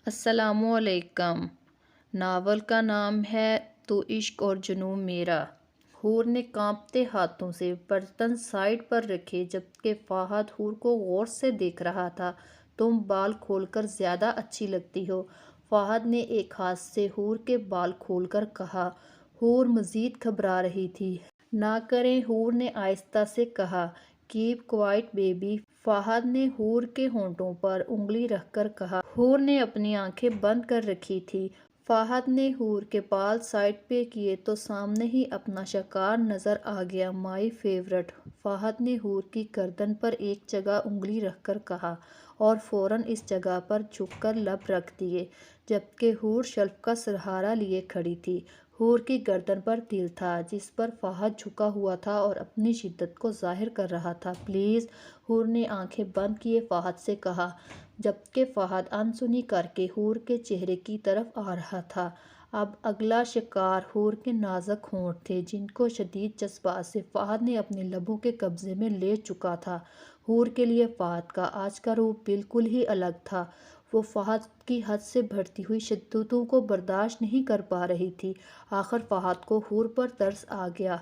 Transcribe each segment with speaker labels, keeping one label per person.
Speaker 1: السلام علیکم۔ ناول کا نام ہے تو عشق اور جنوں میرا۔ حور نے کانپتے ہاتھوں سے برتن سائیڈ پر رکھے جبکہ فہد حور کو غور سے دیکھ رہا تھا۔ تم بال کھول کر زیادہ اچھی لگتی ہو، فہد نے ایک ہاتھ سے حور کے بال کھول کر کہا۔ حور مزید گھبرا رہی تھی۔ نہ کریں، حور نے آہستہ سے کہا۔ کیپ کوائٹ بیبی، فہد نے حور کے ہونٹوں پر انگلی رکھ کر کہا۔ حور نے اپنی آنکھیں بند کر رکھی تھیں۔ فہد نے حور کے بال سائیڈ پہ کیے تو سامنے ہی اپنا شکار نظر آ گیا۔ مائی فیورٹ، فہد نے حور کی گردن پر ایک جگہ انگلی رکھ کر کہا اور فوراً اس جگہ پر جھک کر لب رکھ دیے جبکہ حور شیلف کا سہارا لیے کھڑی تھی۔ حور کی گردن پر تل تھا جس پر فہد جھکا ہوا تھا اور اپنی شدت کو ظاہر کر رہا تھا۔ پلیز، حور نے آنکھیں بند کیے فہد سے کہا جبکہ فہد انسنی کر کے حور کے چہرے کی طرف آ رہا تھا۔ اب اگلا شکار حور کے نازک ہونٹ تھے جن کو شدید جذبات سے فہد نے اپنے لبوں کے قبضے میں لے چکا تھا۔ حور کے لیے فہد کا آج کا روپ بالکل ہی الگ تھا۔ وہ فہد کی حد سے بڑھتی ہوئی شدتوں کو برداشت نہیں کر پا رہی تھی۔ آخر فہد کو حور پر ترس آ گیا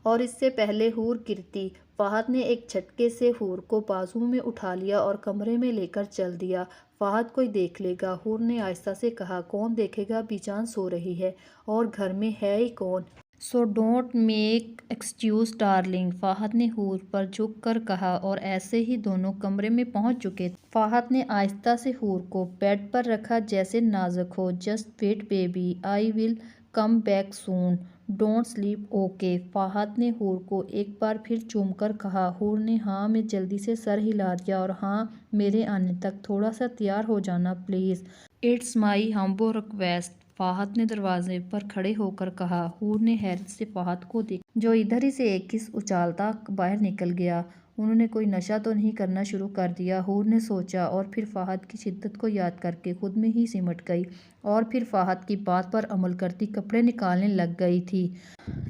Speaker 1: اور اس سے پہلے حور گرتی، فہد نے ایک جھٹکے سے حور کو بازو میں اٹھا لیا اور کمرے میں لے کر چل دیا۔ فہد کوئی دیکھ لے گا، حور نے آہستہ سے کہا۔ کون دیکھے گا، بی جان سو رہی ہے اور گھر میں ہے ہی کون۔ So don't make excuse darling, Fahad نے حور پر جھک کر کہا اور ایسے ہی دونوں کمرے میں پہنچ چکے تھے۔ فہد نے آہستہ سے حور کو بیڈ پر رکھا جیسے نازک ہو۔ Just wait baby, I will come back soon, don't sleep okay, Fahad نے حور کو ایک بار پھر چوم کر کہا۔ حور نے ہاں میں جلدی سے سر ہلا دیا اور ہاں، میرے آنے تک تھوڑا سا تیار ہو جانا please. It's my humble request, Fahad نے دروازے پر کھڑے ہو کر کہا۔ حور نے حیرت سے فہد کو دیکھا جو ادھر ہی سے ایک کس اچھالتا باہر نکل گیا۔ انہوں نے کوئی نشہ تو نہیں کرنا شروع کر دیا، حور نے سوچا، اور پھر فہد کی شدت کو یاد کرکے خود میں ہی سمٹ گئی اور پھر فہد کی بات پر عمل کرتی کپڑے نکالنے لگ گئی تھی۔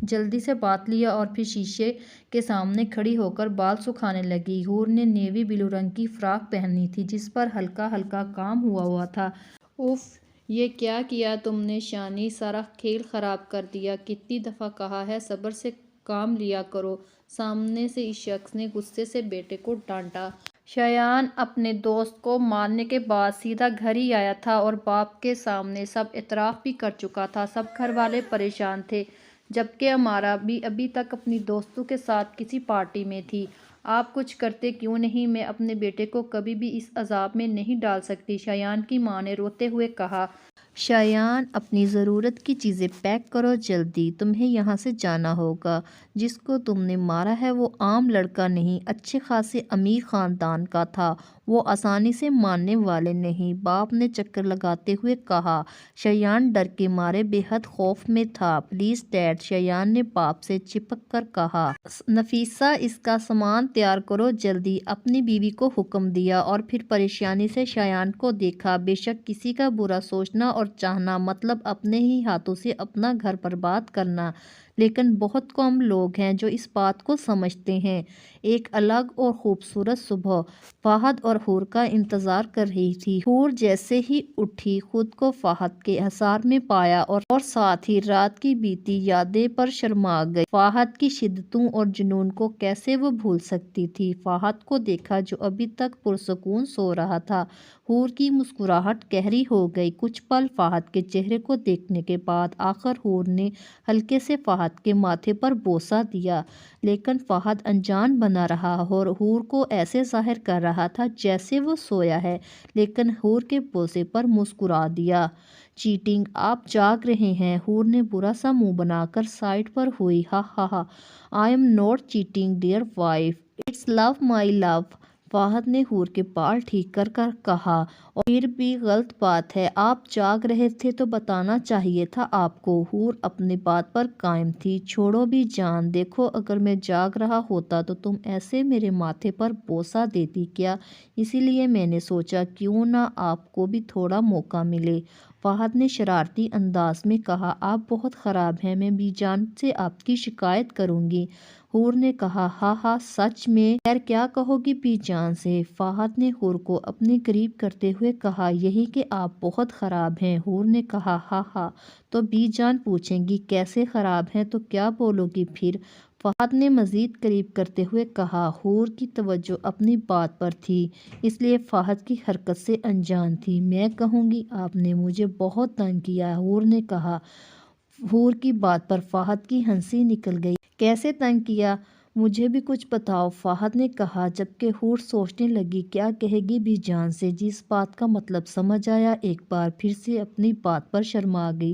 Speaker 1: جلدی سے بات لیا اور پھر شیشے کے سامنے کھڑی ہو کر بال سکھانے لگی۔ حور نے نیوی بلو رنگ کی فراک پہنی تھی جس پر ہلکا ہلکا کام ہوا تھا۔ اف، یہ کیا کیا تم نے شانی، سارا کھیل خراب کر دیا۔ کتنی دفعہ کہا ہے صبر سے کام لیا کرو، سامنے سے اس شخص نے غصے سے بیٹے کو ڈانٹا۔ شایان اپنے دوست کو مارنے کے بعد سیدھا گھر ہی آیا تھا اور باپ کے سامنے سب اعتراف بھی کر چکا تھا۔ سب گھر والے پریشان تھے جبکہ امارا بھی ابھی تک اپنی دوستوں کے ساتھ کسی پارٹی میں تھی۔ آپ کچھ کرتے کیوں نہیں؟ میں اپنے بیٹے کو کبھی بھی اس عذاب میں نہیں ڈال سکتی، شایان کی ماں نے روتے ہوئے کہا۔ شایان، اپنی ضرورت کی چیزیں پیک کرو جلدی، تمہیں یہاں سے جانا ہوگا۔ جس کو تم نے مارا ہے وہ عام لڑکا نہیں، اچھے خاصے امیر خاندان کا تھا، وہ آسانی سے ماننے والے نہیں، باپ نے چکر لگاتے ہوئے کہا۔ شایان ڈر کے مارے بے حد خوف میں تھا۔ پلیز ڈیڈ، شایان نے باپ سے چپک کر کہا۔ نفیسہ، اس کا سامان تیار کرو جلدی، اپنی بیوی کو حکم دیا اور پھر پریشانی سے شایان کو دیکھا۔ بے شک کسی کا برا سوچنا اور چاہنا مطلب اپنے ہی ہاتھوں سے اپنا گھر برباد کرنا، لیکن بہت کم لوگ ہیں جو اس بات کو سمجھتے ہیں۔ ایک الگ اور خوبصورت صبح فہد اور حور کا انتظار کر رہی تھی۔ حور جیسے ہی اٹھی خود کو فہد کے حصار میں پایا اور ساتھ ہی رات کی بیتی یادیں پر شرما گئی۔ فہد کی شدتوں اور جنون کو کیسے وہ بھول سکتی تھی؟ فہد کو دیکھا جو ابھی تک پرسکون سو رہا تھا۔ حور کی مسکراہٹ گہری ہو گئی۔ کچھ پل فہد کے چہرے کو دیکھنے کے بعد آخر حور نے ہلکے سے فہد کے ماتھے پر بوسہ دیا، لیکن فہد انجان بنا رہا اور حور کو ایسے ظاہر کر رہا تھا جیسے وہ سویا ہے، لیکن حور کے بوسے پر مسکرا دیا۔ چیٹنگ، آپ جاگ رہے ہیں؟ حور نے برا سا منہ بنا کر سائیڈ پر ہوئی۔ Ha ha ha, I am not cheating dear wife, it's love my love, Fahad نے حور کے بال ٹھیک کر کر کہا۔ اور پھر بھی غلط بات ہے، آپ جاگ رہے تھے تو بتانا چاہیے تھا آپ کو۔ حور اپنی بات پر قائم تھی۔ چھوڑو بھی جان، دیکھو اگر میں جاگ رہا ہوتا تو تم ایسے میرے ماتھے پر بوسہ دیتی کیا؟ اسی لیے میں نے سوچا کیوں نہ آپ کو بھی تھوڑا موقع ملے فہد نے شرارتی انداز میں کہا، آپ بہت خراب ہیں، میں بی جان سے آپ کی شکایت کروں گی۔ حور نے کہا، ہاں ہاں سچ میں؟ خیر کیا کہو گی بی جان سے؟ فہد نے حور کو اپنے قریب کرتے ہوئے کہا، یہی کہ آپ بہت خراب ہیں۔ حور نے کہا، ہاں ہاں تو بی جان پوچھیں گی کیسے خراب ہیں تو کیا بولو گی پھر؟ فہد نے مزید قریب کرتے ہوئے کہا۔ حور کی توجہ اپنی بات پر تھی، اس لیے فہد کی حرکت سے انجان تھی۔ میں کہوں گی آپ نے مجھے بہت تنگ کیا، حور نے کہا۔ حور کی بات پر فہد کی ہنسی نکل گئی۔ کیسے تنگ کیا؟ مجھے بھی کچھ بتاؤ، فہد نے کہا، جبکہ حور سوچنے لگی کیا کہے گی بی جان سے۔ جس بات کا مطلب سمجھ آیا، ایک بار پھر سے اپنی بات پر شرما گئی۔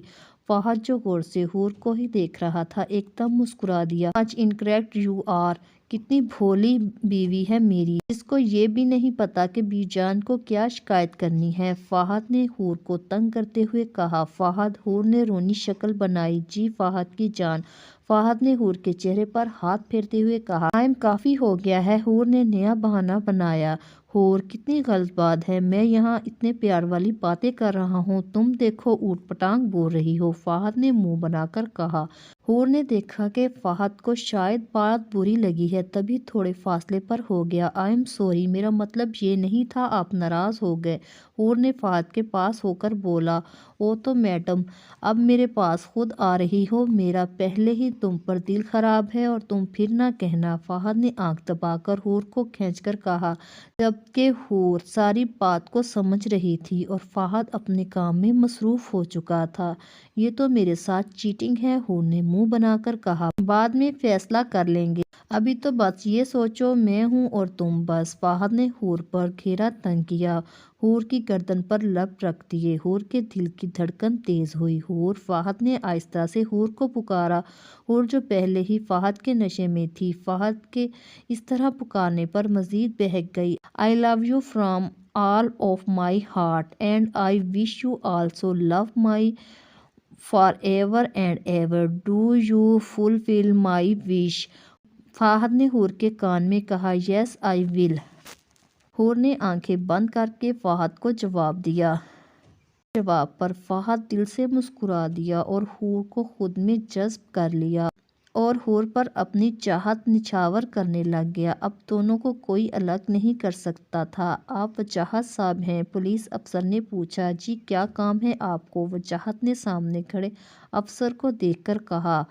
Speaker 1: فہد جو غور سے حور کو ہی دیکھ رہا تھا، ایک دم مسکرا دیا۔ مچ انکریکٹ یو آر، کتنی بھولی بیوی ہے میری، جس کو یہ بھی نہیں پتا کہ بی جان کو کیا شکایت کرنی ہے، فہد نے حور کو تنگ کرتے ہوئے کہا۔ فہد، حور نے رونی شکل بنائی۔ جی فہد کی جان، فہد نے حور کے چہرے پر ہاتھ پھیرتے ہوئے کہا۔ ٹائم کافی ہو گیا ہے، حور نے نیا بہانہ بنایا۔ حور، کتنی غلط بات ہے، میں یہاں اتنے پیار والی باتیں کر رہا ہوں، تم دیکھو اوٹ پٹانگ بول رہی ہو، فہد نے منہ بنا کر کہا۔ حور نے دیکھا کہ فہد کو شاید بات بری لگی ہے، تبھی تھوڑے فاصلے پر ہو گیا۔ آئی ایم سوری، میرا مطلب یہ نہیں تھا، آپ ناراض ہو گئے؟ حور نے فہد کے پاس ہو کر بولا۔ او تو میڈم، اب میرے پاس خود آ رہی ہو، میرا پہلے ہی تم پر دل خراب ہے اور تم پھر نہ کہنا، فہد نے آنکھ دبا کر حور کو کھینچ کر کہا، جبکہ حور ساری بات کو سمجھ رہی تھی اور فہد اپنے کام میں مصروف ہو چکا تھا۔ یہ تو میرے ساتھ چیٹنگ ہے، حور نے منہ بنا کر کہا۔ بعد میں فیصلہ کر لیں گے، ابھی تو بس یہ سوچو میں ہوں اور تم بس۔ فہد نے حور پر گھیرا تنگ کیا، حور کی گردن پر لب رکھ دیے۔ حور کے دل کی دھڑکن تیز ہوئی۔ حور، فہد نے آہستہ سے حور کو پکارا۔ حور جو پہلے ہی فہد کے نشے میں تھی، فہد کے اس طرح پکارنے پر مزید بہک گئی۔ I love you from all of my heart and I wish you also love me for ever and ever, do you fulfil my wish? Fahad نے حور کے کان میں کہا، یس آئی ول۔ حور نے آنکھیں بند کر کے فہد کو جواب دیا۔ جواب پر فہد دل سے مسکرا دیا اور حور کو خود میں جذب کر لیا اور حور پر اپنی چاہت نچھاور کرنے لگ گیا۔ اب دونوں کو کوئی الگ نہیں کر سکتا تھا۔ آپ وجاہت صاحب ہیں؟ پولیس افسر نے پوچھا۔ جی کیا کام ہے آپ کو؟ وجاہت نے سامنے کھڑے افسر کو دیکھ کر کہا،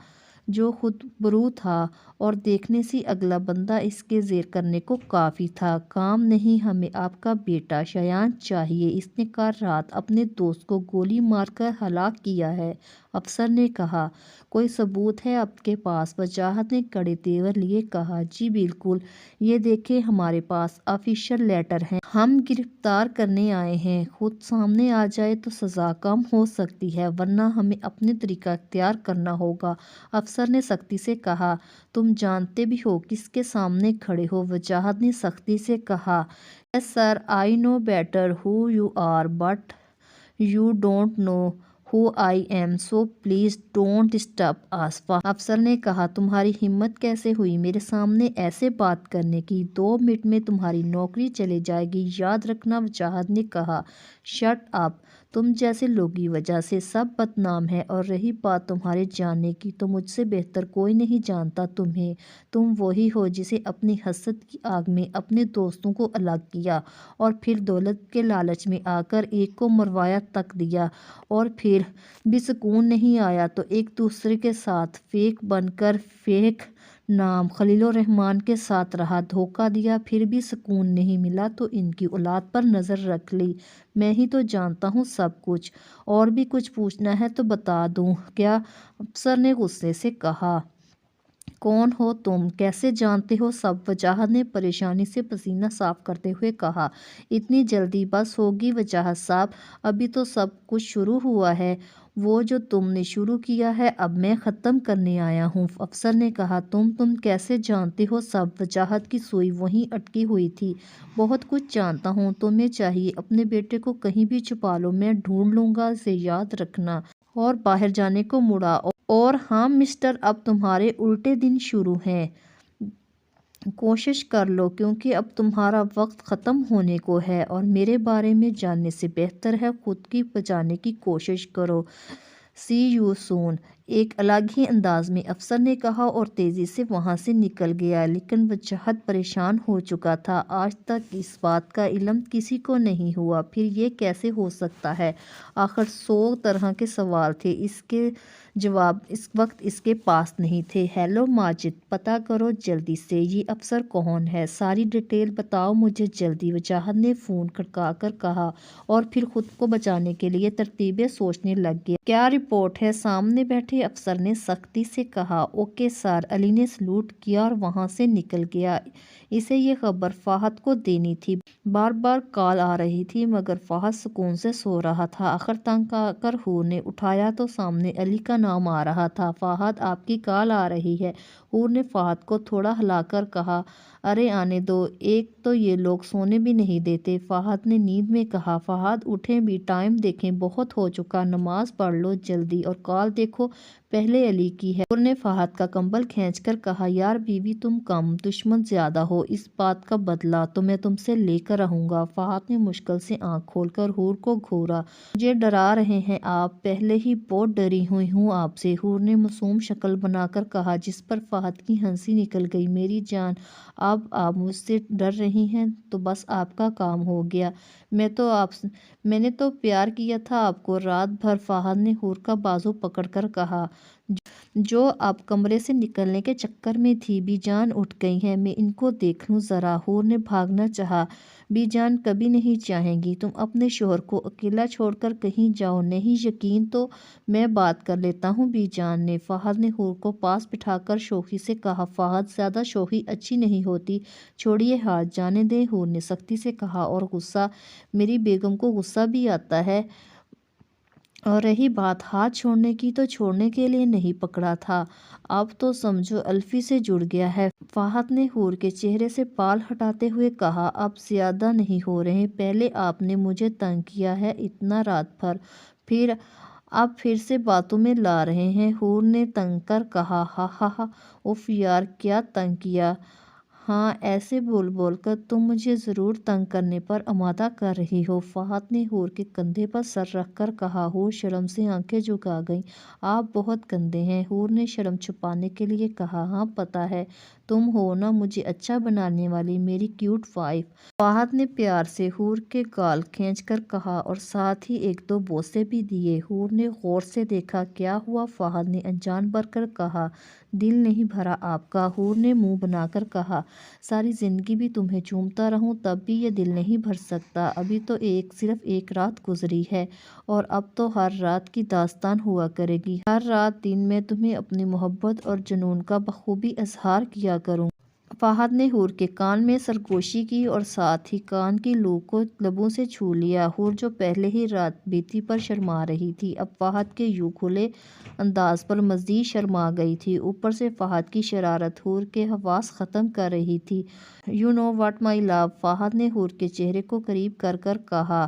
Speaker 1: جو خود برو تھا اور دیکھنے سے اگلا بندہ اس کے زیر کرنے کو کافی تھا۔ کام نہیں، ہمیں آپ کا بیٹا شایان چاہیے، اس نے کل رات اپنے دوست کو گولی مار کر ہلاک کیا ہے، افسر نے کہا۔ کوئی ثبوت ہے آپ کے پاس؟ وجاہت نے کڑے تیور لیے کہا، جی بالکل، یہ دیکھیں ہمارے پاس آفیشل لیٹر ہیں، ہم گرفتار کرنے آئے ہیں، خود سامنے آ جائے تو سزا کم ہو سکتی ہے ورنہ ہمیں اپنے طریقہ اختیار کرنا ہوگا، افسر نے سختی سے کہا۔ تم جانتے بھی ہو کس کے سامنے کھڑے ہو؟ وجاہت نے سختی سے کہا۔ Yes sir, I know better who you are but you don't know who I am, so please don't disturb us, افسر نے کہا۔ تمہاری ہمت کیسے ہوئی میرے سامنے ایسے بات کرنے کی؟ 2 منٹ میں تمہاری نوکری چلے جائے گی، یاد رکھنا، وجاہت نے کہا۔ شٹ اپ، تم جیسے لوگوں کی وجہ سے سب بدنام ہیں، اور رہی بات تمہارے جاننے کی تو مجھ سے بہتر کوئی نہیں جانتا تمہیں، تم وہی ہو جسے اپنی حسد کی آگ میں اپنے دوستوں کو الگ کیا اور پھر دولت کے لالچ میں آ کر ایک کو مروایا تک دیا اور پھر بھی سکون نہیں آیا تو ایک دوسرے کے ساتھ فیک بن کر فیک نام خلیل الرحمن کے ساتھ رہا، دھوکہ دیا، پھر بھی سکون نہیں ملا تو ان کی اولاد پر نظر رکھ لی، میں ہی تو جانتا ہوں سب کچھ، اور بھی کچھ پوچھنا ہے تو بتا دوں کیا؟ افسر نے غصے سے کہا۔ کون ہو تم؟ کیسے جانتے ہو سب؟ وجاہت نے پریشانی سے پسینہ صاف کرتے ہوئے کہا۔ اتنی جلدی بس ہوگی وجاہت صاحب، ابھی تو سب کچھ شروع ہوا ہے، وہ جو تم نے شروع کیا ہے اب میں ختم کرنے آیا ہوں، افسر نے کہا۔ تم کیسے جانتے ہو سب؟ وجاہت کی سوئی وہیں اٹکی ہوئی تھی۔ بہت کچھ جانتا ہوں، تمہیں چاہیے اپنے بیٹے کو کہیں بھی چھپا لو، میں ڈھونڈ لوں گا، اسے یاد رکھنا، اور باہر جانے کو مڑا اور ہاں مسٹر، اب تمہارے الٹے دن شروع ہیں، کوشش کر لو کیونکہ اب تمہارا وقت ختم ہونے کو ہے اور میرے بارے میں جاننے سے بہتر ہے خود کی بچانے کی کوشش کرو۔ سی یو سون، ایک الگ ہی انداز میں افسر نے کہا اور تیزی سے وہاں سے نکل گیا، لیکن وجاہت پریشان ہو چکا تھا۔ آج تک اس بات کا علم کسی کو نہیں ہوا، پھر یہ کیسے ہو سکتا ہے؟ آخر 100 طرح کے سوال تھے، اس کے جواب اس وقت اس کے پاس نہیں تھے۔ ہیلو ماجد، پتہ کرو جلدی سے یہ افسر کون ہے، ساری ڈیٹیل بتاؤ مجھے جلدی، وجاہت نے فون کھڑکا کر کہا اور پھر خود کو بچانے کے لیے ترتیبیں سوچنے لگ گیا۔ کیا رپورٹ ہے؟ سامنے بیٹھے افسر نے سختی سے کہا۔ اوکے سر، علی نے سلوٹ کیا اور وہاں سے نکل گیا۔ اسے یہ خبر فہد کو دینی تھی، بار بار کال آ رہی تھی مگر فہد سکون سے سو رہا تھا۔ آخر تنگ آ کر حور نے اٹھایا تو سامنے علی کا نام آ رہا تھا۔ فہد، آپ کی کال آ رہی ہے، حور نے فہد کو تھوڑا ہلا کر کہا۔ ارے آنے دو، ایک تو یہ لوگ سونے بھی نہیں دیتے، فہد نے نیند میں کہا۔ فہد اٹھیں بھی، ٹائم دیکھیں، بہت ہو چکا، نماز پڑھ لو جلدی، اور کال دیکھو پہلے علی کی ہے۔ حور نے فہد کا کمبل کھینچ کر کہا۔ یار بیوی تم کم، دشمن زیادہ ہو، اس بات کا بدلہ تو میں تم سے لے کر رہوں گا۔ فہد نے مشکل سے آنکھ کھول کر حور کو گھورا۔ مجھے ڈرا رہے ہیں آپ؟ پہلے ہی بہت ڈری ہوئی ہوں آپ سے، حور نے معصوم شکل بنا کر کہا، جس پر فہد کی ہنسی نکل گئی۔ میری جان، اب آپ مجھ سے ڈر رہی ہیں تو بس آپ کا کام ہو گیا۔ میں نے تو پیار کیا تھا آپ کو رات بھر، فہد نے حور کا بازو پکڑ کر کہا، جو اب کمرے سے نکلنے کے چکر میں تھی۔ بی جان اٹھ گئی ہیں، میں ان کو دیکھ لوں ذرا۔ حور نے بھاگنا چاہا۔ بی جان کبھی نہیں چاہیں گی تم اپنے شوہر کو اکیلا چھوڑ کر کہیں جاؤ۔ نہیں یقین تو میں بات کر لیتا ہوں بی جان نے، فہد نے حور کو پاس بٹھا کر شوخی سے کہا۔ فہد، زیادہ شوخی اچھی نہیں ہوتی، چھوڑیے ہاتھ، جانے دیں، حور نے سختی سے کہا۔ اور غصہ؟ میری بیگم کو غصہ بھی آتا ہے؟ اور رہی بات ہاتھ چھوڑنے کی تو چھوڑنے کے لیے نہیں پکڑا تھا، اب تو سمجھو الفی سے جڑ گیا ہے، فہد نے حور کے چہرے سے بال ہٹاتے ہوئے کہا۔ اب زیادہ نہیں ہو رہے؟ پہلے آپ نے مجھے تنگ کیا ہے اتنا رات بھر، اب پھر سے باتوں میں لا رہے ہیں، حور نے تنگ کر کہا۔ ہا ہا ہا، اف یار کیا تنگ کیا؟ ہاں ایسے بول بول کر تم مجھے ضرور تنگ کرنے پر آمادہ کر رہی ہو، فہد نے حور کے کندھے پر سر رکھ کر کہا۔ حور شرم سے آنکھیں جھکا گئی۔ آپ بہت گندے ہیں، حور نے شرم چھپانے کے لیے کہا۔ ہاں پتہ ہے، تم ہو نا مجھے اچھا بنانے والی، میری کیوٹ وائف، فہد نے پیار سے حور کے گال کھینچ کر کہا اور ساتھ ہی ایک دو بوسے بھی دیے۔ حور نے غور سے دیکھا۔ کیا ہوا؟ فہد نے انجان بھر کر کہا۔ دل نہیں بھرا آپ کا؟ حور نے منہ بنا کر کہا۔ ساری زندگی بھی تمہیں چومتا رہوں تب بھی یہ دل نہیں بھر سکتا، ابھی تو صرف ایک رات گزری ہے اور اب تو ہر رات کی داستان ہوا کرے گی، ہر رات دن میں تمہیں اپنی محبت اور جنون کا بخوبی اظہار کیا کروں۔ فہد نے حور کے کان میں سرگوشی کی اور ساتھ ہی کان کی لو کو لبوں سے چھو لیا۔ حور جو پہلے ہی رات بیتی پر شرما رہی تھی، اب فہد کے یوں کھلے انداز پر مزید شرما گئی تھی، اوپر سے فہد کی شرارت حور کے حواس ختم کر رہی تھی۔ You know what my love, Fahad نے حور کے چہرے کو قریب کر کر کہا۔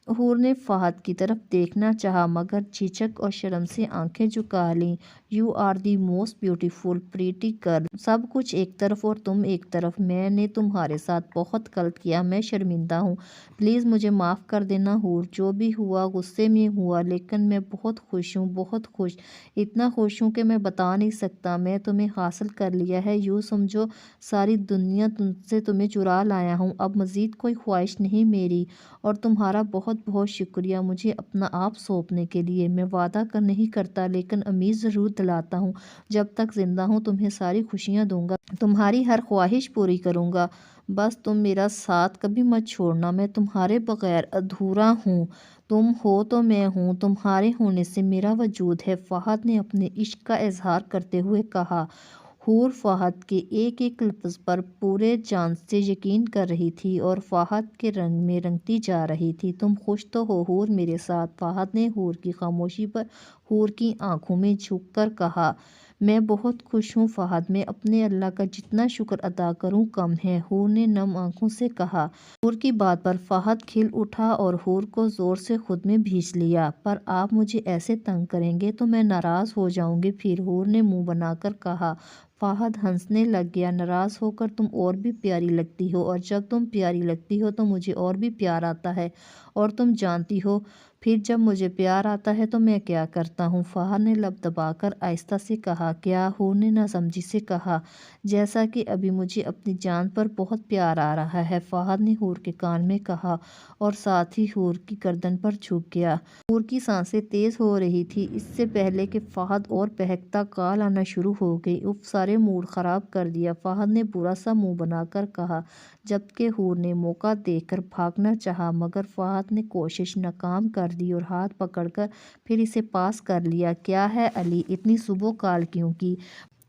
Speaker 1: حور نے فہد کی طرف دیکھنا چاہا مگر جھجک اور شرم سے آنکھیں جھکا لیں۔ You are the most beautiful pretty girl, سب کچھ ایک طرف اور تم ایک طرف، میں نے تمہارے ساتھ بہت غلط کیا، میں شرمندہ ہوں، پلیز مجھے معاف کر دینا حور، جو بھی ہوا غصے میں ہوا، لیکن میں بہت خوش ہوں، بہت خوش، اتنا خوش ہوں کہ میں بتا نہیں سکتا، میں تمہیں حاصل کر لیا ہے، یوں سمجھو ساری دنیا سے تمہیں چرا لایا ہوں، اب مزید کوئی خواہش نہیں میری، اور تمہارا بہت بہت شکریہ مجھے اپنا آپ سونپنے کے لیے، میں وعدہ نہیں کرتا لیکن امید ضرور دلاتا ہوں، جب تک زندہ ہوں تمہیں ساری خوشیاں دوں گا، تمہاری ہر خواہش پوری کروں گا، بس تم میرا ساتھ کبھی مت چھوڑنا، میں تمہارے بغیر ادھورا ہوں، تم ہو تو میں ہوں، تمہارے ہونے سے میرا وجود ہے، فہد نے اپنے عشق کا اظہار کرتے ہوئے کہا۔ حور فہد کے ایک ایک لفظ پر پورے جان سے یقین کر رہی تھی اور فہد کے رنگ میں رنگتی جا رہی تھی۔ تم خوش تو ہو حور میرے ساتھ؟ فہد نے حور کی خاموشی پر حور کی آنکھوں میں جھک کر کہا۔ میں بہت خوش ہوں فہد، میں اپنے اللہ کا جتنا شکر ادا کروں کم ہے، حور نے نم آنکھوں سے کہا۔ حور کی بات پر فہد کھل اٹھا اور حور کو زور سے خود میں بھینچ لیا۔ پر آپ مجھے ایسے تنگ کریں گے تو میں ناراض ہو جاؤں گی پھر، حور نے منہ بنا کر کہا۔ فہد ہنسنے لگ گیا۔ ناراض ہو کر تم اور بھی پیاری لگتی ہو، اور جب تم پیاری لگتی ہو تو مجھے اور بھی پیار آتا ہے، اور تم جانتی ہو پھر جب مجھے پیار آتا ہے تو میں کیا کرتا ہوں؟ فہد نے لب دبا کر آہستہ سے کہا۔ کیا؟ حور نے ناسمجھی سے کہا۔ جیسا کہ ابھی مجھے اپنی جان پر بہت پیار آ رہا ہے، فہد نے حور کے کان میں کہا، اور ساتھ ہی حور کی گردن پر جھک گیا۔ حور کی سانسیں تیز ہو رہی تھیں۔ اس سے پہلے کہ فہد اور بہکتا کال آنا شروع ہو گئی، اف سارے موڈ خراب کر دیا، فہد نے برا سا منہ بنا کر کہا، جبکہ حور نے موقع دیکھ کر بھاگنا چاہا، مگر فہد نے کوشش ناکام کر دی اور ہاتھ پکڑ کر پھر اسے پاس کر لیا۔ کیا ہے علی، اتنی صبح کال کیوں کی؟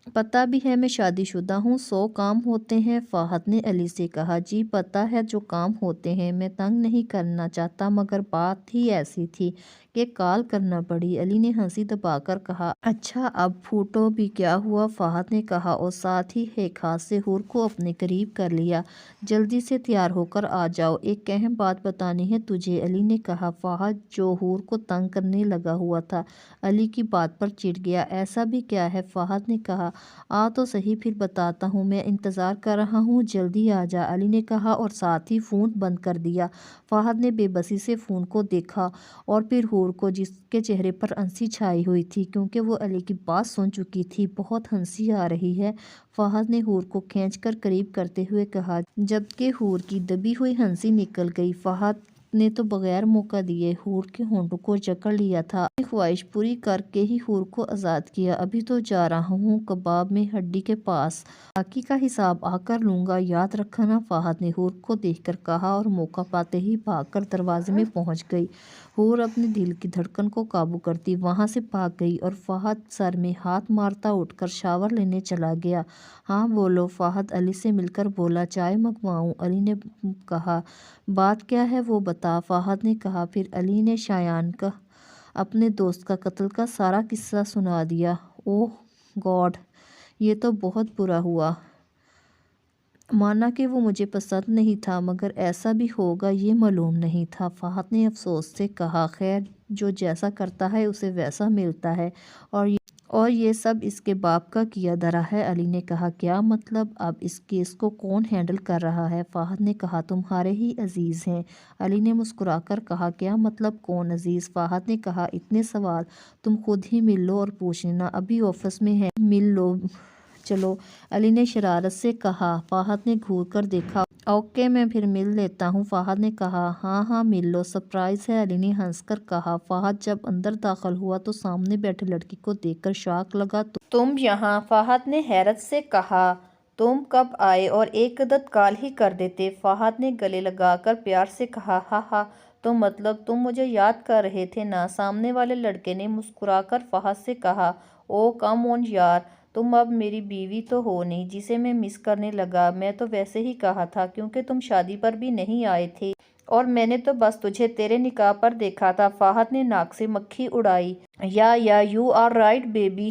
Speaker 1: پتہ بھی ہے میں شادی شدہ ہوں، 100 کام ہوتے ہیں، فہد نے علی سے کہا۔ جی پتہ ہے جو کام ہوتے ہیں، میں تنگ نہیں کرنا چاہتا، مگر بات ہی ایسی تھی کہ کال کرنا پڑی، علی نے ہنسی دبا کر کہا۔ اچھا اب پھوٹو بھی کیا ہوا؟ فہد نے کہا، اور ساتھ ہی ایک ہاتھ سے حور کو اپنے قریب کر لیا۔ جلدی سے تیار ہو کر آ جاؤ، ایک اہم بات بتانی ہے تجھے، علی نے کہا۔ فہد جو حور کو تنگ کرنے لگا ہوا تھا، علی کی بات پر چڑ گیا۔ ایسا بھی کیا ہے؟ فہد نے کہا۔ آ تو صحیح پھر بتاتا ہوں، میں انتظار کر رہا ہوں، جلدی آ جا، علی نے کہا، اور ساتھ ہی فون بند کر دیا۔ فہد نے بے بسی سے فون کو دیکھا اور پھر حور کو، جس کے چہرے پر ہنسی چھائی ہوئی تھی کیونکہ وہ علی کی بات سن چکی تھی۔ بہت ہنسی آ رہی ہے، فہد نے حور کو کھینچ کر قریب کرتے ہوئے کہا، جبکہ حور کی دبی ہوئی ہنسی نکل گئی۔ فہد نے تو بغیر موقع دیے حور کے ہونٹوں کو جکڑ لیا تھا، اپنی خواہش پوری کر کے ہی حور کو آزاد کیا۔ ابھی تو جا رہا ہوں کباب میں ہڈی کے پاس، باقی کا حساب آ کر لوں گا، یاد رکھنا، فہد نے حور کو دیکھ کر کہا، اور موقع پاتے ہی بھاگ کر دروازے میں پہنچ گئی۔ حور اپنے دل کی دھڑکن کو قابو کرتی وہاں سے بھاگ گئی، اور فہد سر میں ہاتھ مارتا اٹھ کر شاور لینے چلا گیا۔ ہاں بولو، فہد علی سے مل کر بولا۔ چائے منگواؤں؟ علی نے کہا۔ بات کیا ہے وہ بتا، فہد نے کہا۔ پھر علی نے شایان کا، اپنے دوست کا قتل کا سارا قصہ سنا دیا۔ اوہ گاڈ، یہ تو بہت برا ہوا، مانا کہ وہ مجھے پسند نہیں تھا، مگر ایسا بھی ہوگا یہ معلوم نہیں تھا، فہد نے افسوس سے کہا۔ خیر، جو جیسا کرتا ہے اسے ویسا ملتا ہے، اور یہ سب اس کے باپ کا کیا دھرا ہے، علی نے کہا۔ کیا مطلب؟ اب اس کیس کو کون ہینڈل کر رہا ہے؟ فہد نے کہا۔ تمہارے ہی عزیز ہیں، علی نے مسکرا کر کہا۔ کیا مطلب کون عزیز؟ فہد نے کہا۔ اتنے سوال تم خود ہی مل لو اور پوچھ لینا، ابھی آفس میں ہیں، مل لو چلو، علی نے شرارت سے کہا۔ فہد نے گھور کر دیکھا۔ اوکے، میں پھر مل لیتا ہوں، فہد نے کہا۔ ہاں ہاں مل لو، سرپرائز ہے، علی نے ہنس کر کہا۔ فہد جب اندر داخل ہوا تو سامنے بیٹھی لڑکی کو دیکھ کر شاک لگا۔ تم یہاں؟ فہد نے حیرت سے کہا۔ تم کب آئے؟ اور ایک عدد کال ہی کر دیتے، فہد نے گلے لگا کر پیار سے کہا۔ ہا ہا، تو مطلب تم مجھے یاد کر رہے تھے نا، سامنے والے لڑکے نے مسکرا کر فہد سے کہا۔ اوہ کم آن یار، تم اب میری بیوی تو ہو نہیں جسے میں مس کرنے لگا، میں تو ویسے ہی کہا تھا کیونکہ تم شادی پر بھی نہیں آئے تھے، اور میں نے تو بس تجھے تیرے نکاح پر دیکھا تھا، فہد نے ناک سے مکھی اڑائی۔ یا یو آر رائٹ بیبی،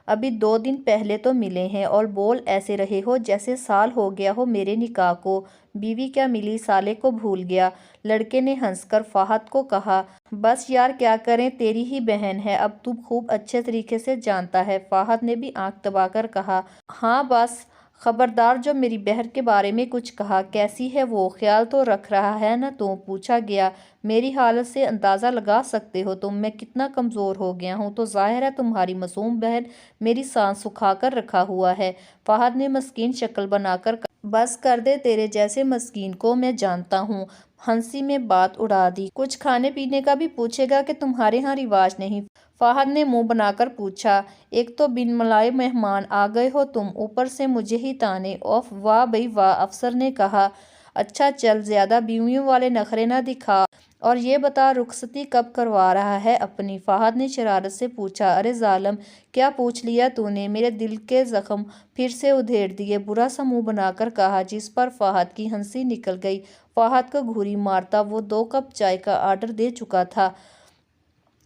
Speaker 1: ابھی 2 دن پہلے تو ملے ہیں اور بول ایسے رہے ہو جیسے سال ہو گیا ہو میرے نکاح کو، بیوی کیا ملی سالے کو بھول گیا، لڑکے نے ہنس کر فہد کو کہا۔ بس یار کیا کریں، تیری ہی بہن ہے، اب تو خوب اچھے طریقے سے جانتا ہے، فہد نے بھی آنکھ دبا کر کہا۔ ہاں بس خبردار جو میری بہن کے بارے میں کچھ کہا، کیسی ہے وہ، خیال تو رکھ رہا ہے نا تو، پوچھا گیا۔ میری حالت سے اندازہ لگا سکتے ہو تم میں کتنا کمزور ہو گیا ہوں، تو ظاہر ہے تمہاری معصوم بہن میری سانس سکھا کر رکھا ہوا ہے، فہد نے مسکین شکل بنا کر کہا۔ بس کر دے، تیرے جیسے مسکین کو میں جانتا ہوں، ہنسی میں بات اڑا دی۔ کچھ کھانے پینے کا بھی پوچھے گا کہ تمہارے ہاں رواج نہیں، فہد نے منہ بنا کر پوچھا۔ ایک تو بن ملائے مہمان آ گئے ہو تم، اوپر سے مجھے ہی طعنے، اوف واہ بھئی واہ، افسر نے کہا۔ اچھا چل، زیادہ بیویوں والے نخرے نہ دکھا، اور یہ بتا رخصتی کب کروا رہا ہے اپنی، فہد نے شرارت سے پوچھا۔ ارے ظالم، کیا پوچھ لیا تو نے، میرے دل کے زخم پھر سے ادھیڑ دیے، برا سا منہ بنا کر کہا، جس پر فہد کی ہنسی نکل گئی۔ فہد کو گھوری مارتا وہ 2 کپ چائے کا آرڈر دے چکا تھا۔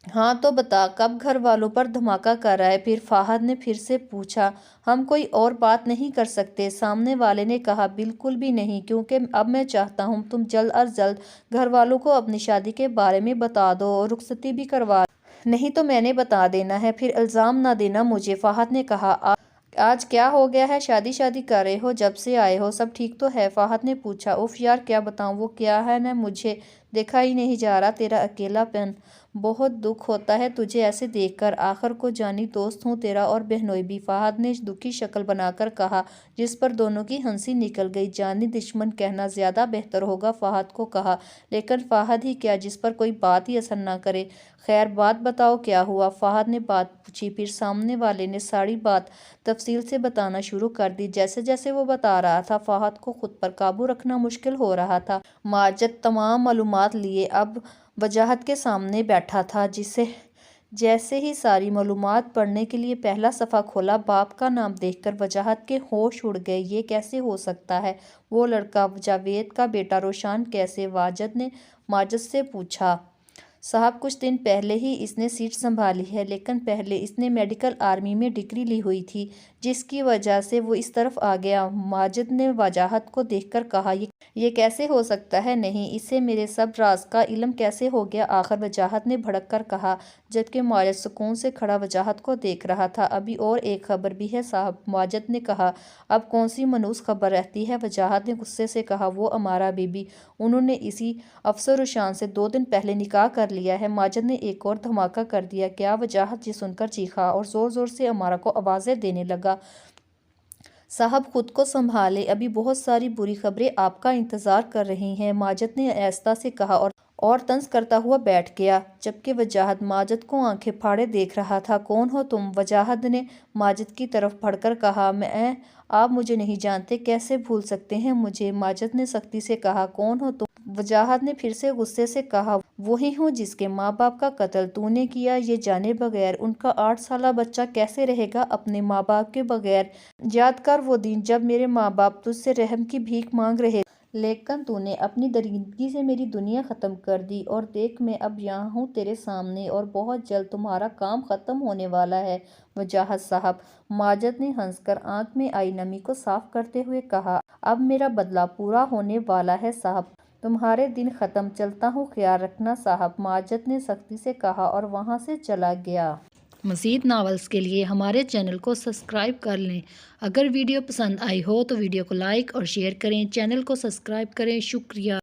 Speaker 1: ہاں تو بتا، کب گھر والوں پر دھماکہ کر رہا ہے پھر، فہد نے پھر سے پوچھا۔ ہم کوئی اور بات نہیں کر سکتے، سامنے والے نے کہا۔ بالکل بھی نہیں، کیونکہ اب میں چاہتا ہوں تم جلد از جلد گھر والوں کو اپنی شادی کے بارے میں بتا دو اور رخصتی بھی کروا، نہیں تو میں نے بتا دینا ہے، پھر الزام نہ دینا مجھے، فہد نے کہا۔ آج کیا ہو گیا ہے؟ شادی کر رہے ہو؟ جب سے آئے ہو سب ٹھیک تو ہے؟ فہد نے پوچھا۔ اف یار کیا بتاؤں، وہ کیا ہے نا، مجھے دیکھا ہی نہیں جا رہا تیرا اکیلا پن۔ بہت دکھ ہوتا ہے تجھے ایسے دیکھ کر، آخر کو جانی دوست ہوں تیرا اور بہنوئی بھی، فہد نے دکھی شکل بنا کر کہا، جس پر دونوں کی ہنسی نکل گئی۔ جانی دشمن کہنا زیادہ بہتر ہوگا، فہد کو کہا، لیکن فہد ہی کیا جس پر کوئی بات ہی اثر نہ کرے۔ خیر بات بتاؤ کیا ہوا؟ فہد نے بات پوچھی، پھر سامنے والے نے ساری بات تفصیل سے بتانا شروع کر دی۔ جیسے جیسے وہ بتا رہا تھا فہد کو خود پر قابو رکھنا مشکل ہو رہا تھا۔ ماجد تمام معلومات لیے اب وجاہت کے سامنے بیٹھا تھا، جیسے ہی ساری معلومات پڑھنے کے لیے پہلا صفحہ کھولا، باپ کا نام دیکھ کر وجاہت کے ہوش اڑ گئے۔ یہ کیسے ہو سکتا ہے؟ وہ لڑکا جاوید کا بیٹا روشان کیسے؟ واجد نے ماجد سے پوچھا۔ صاحب کچھ دن پہلے ہی اس نے سیٹ سنبھالی ہے، لیکن پہلے اس نے میڈیکل آرمی میں ڈگری لی ہوئی تھی، جس کی وجہ سے وہ اس طرف آ گیا۔ ماجد نے وجاہت کو دیکھ کر کہا، یہ کیسے ہو سکتا ہے؟ نہیں، اسے میرے سب راز کا علم کیسے ہو گیا؟ آخر وجاہت نے بھڑک کر کہا، جبکہ ماجد سکون سے کھڑا وجاہت کو دیکھ رہا تھا۔ ابھی اور ایک خبر بھی ہے صاحب، ماجد نے کہا۔ اب کون سی منحوس خبر رہتی ہے؟ وجاہت نے غصے سے کہا۔ وہ امارہ بی بی، انہوں نے اسی افسر روشان سے 2 دن پہلے نکاح کر لیا ہے۔ ماجد نے ایک اور دھماکہ کر دیا۔ کیا؟ وجاہت یہ سن کر چیخا اور زور زور سے امارہ کو آوازیں دینے لگا۔ صاحب خود کو سنبھالیں، ابھی بہت ساری بری خبریں آپ کا انتظار کر رہی ہیں، ماجد نے آہستہ سے کہا اور طنز کرتا ہوا بیٹھ گیا، جبکہ وجاہت ماجد کو آنکھیں پھاڑے دیکھ رہا تھا۔ کون ہو تم؟ وجاہت نے ماجد کی طرف بڑھ کر کہا۔ آپ مجھے نہیں جانتے، کیسے بھول سکتے ہیں مجھے؟ ماجد نے سختی سے کہا۔ کون ہو تم؟ وجاہت نے پھر سے غصے سے کہا۔ وہی ہوں جس کے ماں باپ کا قتل تو نے کیا، یہ جانے بغیر ان کا 8 سالہ بچہ کیسے رہے گا اپنے ماں باپ کے بغیر؟ یاد کر وہ دن جب میرے ماں باپ تجھ سے رحم کی بھیک مانگ رہے تھے، لیکن تو نے اپنی درندگی سے میری دنیا ختم کر دی، اور دیکھ میں اب یہاں ہوں تیرے سامنے، اور بہت جلد تمہارا کام ختم ہونے والا ہے وجاہت صاحب۔ ماجد نے ہنس کر آنکھ میں آئی نمی کو صاف کرتے ہوئے کہا، اب میرا بدلہ پورا ہونے والا ہے صاحب، تمہارے دن ختم، چلتا ہوں، خیال رکھنا صاحب، ماجد نے سختی سے کہا اور وہاں سے چلا گیا۔ مزید ناولز کے لیے ہمارے چینل کو سبسکرائب کر لیں۔ اگر ویڈیو پسند آئی ہو تو ویڈیو کو لائک اور شیئر کریں، چینل کو سبسکرائب کریں۔ شکریہ۔